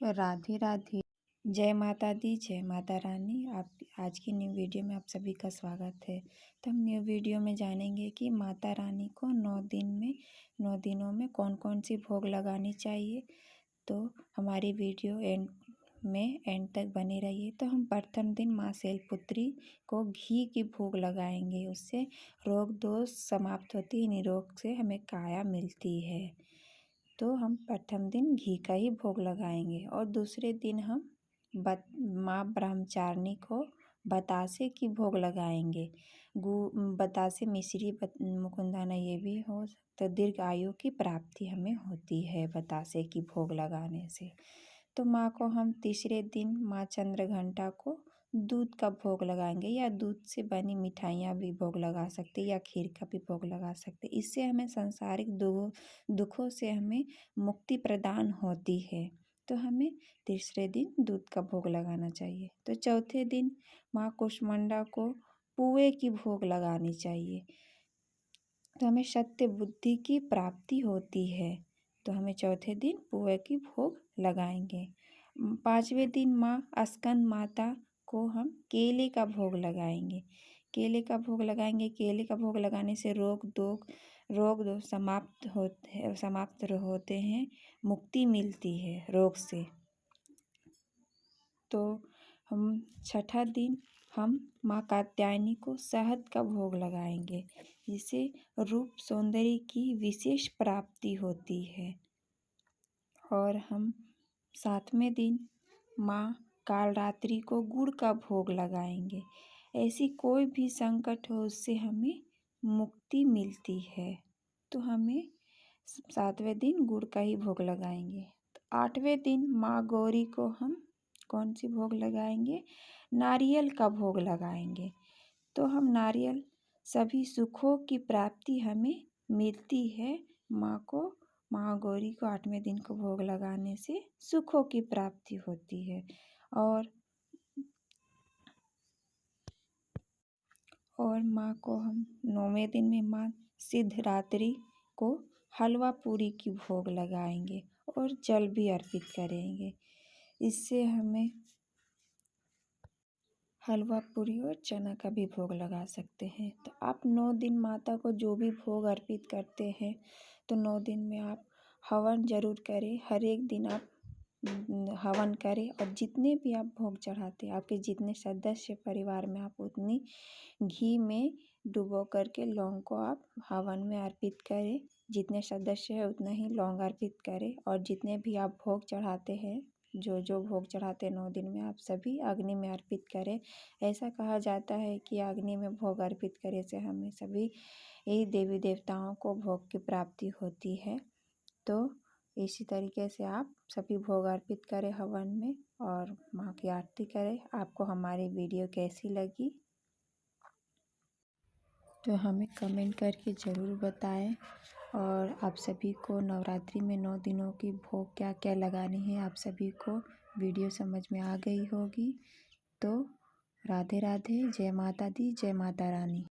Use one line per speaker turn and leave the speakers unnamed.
राधे राधे। जय माता दी, जय माता रानी। आप आज की न्यू वीडियो में आप सभी का स्वागत है। तो हम न्यू वीडियो में जानेंगे कि माता रानी को 9 दिनों में कौन कौन सी भोग लगानी चाहिए। तो हमारी वीडियो एंड तक बने रहिए। तो हम प्रथम दिन माँ शैलपुत्री को घी की भोग लगाएंगे। उससे रोग दोष समाप्त होती है, निरोग से हमें काया मिलती है। तो हम प्रथम दिन घी का ही भोग लगाएंगे और दूसरे दिन हम माँ ब्रह्मचारिणी को बतासे की भोग लगाएंगे। बतासे मिश्री मुकुंदना ये भी हो तो दीर्घ आयु की प्राप्ति हमें होती है बतासे की भोग लगाने से। तो माँ को हम तीसरे दिन माँ चंद्रघंटा को दूध का भोग लगाएंगे या दूध से बनी मिठाइयाँ भी भोग लगा सकते या खीर का भी भोग लगा सकते। इससे हमें सांसारिक दुखों से हमें मुक्ति प्रदान होती है। तो हमें तीसरे दिन दूध का भोग लगाना चाहिए। तो चौथे दिन माँ कुष्मांडा को पुए की भोग लगानी चाहिए। तो हमें सत्य बुद्धि की प्राप्ति होती है। तो हमें चौथे दिन पुए की भोग लगाएंगे। पाँचवें दिन माँ स्कंद माता को हम केले का भोग लगाएंगे। केले का भोग लगाएंगे। केले का भोग लगाने से रोग दोष समाप्त होते हैं, मुक्ति मिलती है रोग से। तो हम छठा दिन हम माँ कात्यायनी को शहद का भोग लगाएंगे, जिससे रूप सौंदर्य की विशेष प्राप्ति होती है। और हम सातवें दिन माँ कालरात्रि को गुड़ का भोग लगाएंगे। ऐसी कोई भी संकट हो उससे हमें मुक्ति मिलती है। तो हमें सातवें दिन गुड़ का ही भोग लगाएंगे। तो आठवें दिन माँ गौरी को हम कौन सी भोग लगाएंगे? नारियल का भोग लगाएंगे। तो हम नारियल सभी सुखों की प्राप्ति हमें मिलती है। माँ गौरी को आठवें दिन को भोग लगाने से सुखों की प्राप्ति होती है। और माँ को हम नौवें दिन में माँ सिद्धरात्रि को हलवा पूरी की भोग लगाएंगे और जल भी अर्पित करेंगे। इससे हमें हलवा पूरी और चना का भी भोग लगा सकते हैं। तो आप 9 दिन माता को जो भी भोग अर्पित करते हैं, तो 9 दिन में आप हवन जरूर करें। हर एक दिन आप हवन करें और जितने भी आप भोग चढ़ाते हैं, आपके जितने सदस्य परिवार में, आप उतनी घी में डुबो करके लौंग को आप हवन में अर्पित करें। जितने सदस्य है उतना ही लौंग अर्पित करें। और जितने भी आप भोग चढ़ाते हैं, जो भोग चढ़ाते हैं 9 दिन में, आप सभी अग्नि में अर्पित करें। ऐसा कहा जाता है कि अग्नि में भोग अर्पित करने से हमें सभी देवी देवताओं को भोग की प्राप्ति होती है। तो इसी तरीके से आप सभी भोग अर्पित करें हवन में और माँ की आरती करें। आपको हमारी वीडियो कैसी लगी तो हमें कमेंट करके ज़रूर बताएं। और आप सभी को नवरात्रि में 9 दिनों की भोग क्या क्या लगानी है, आप सभी को वीडियो समझ में आ गई होगी। तो राधे राधे। जय माता दी, जय माता रानी।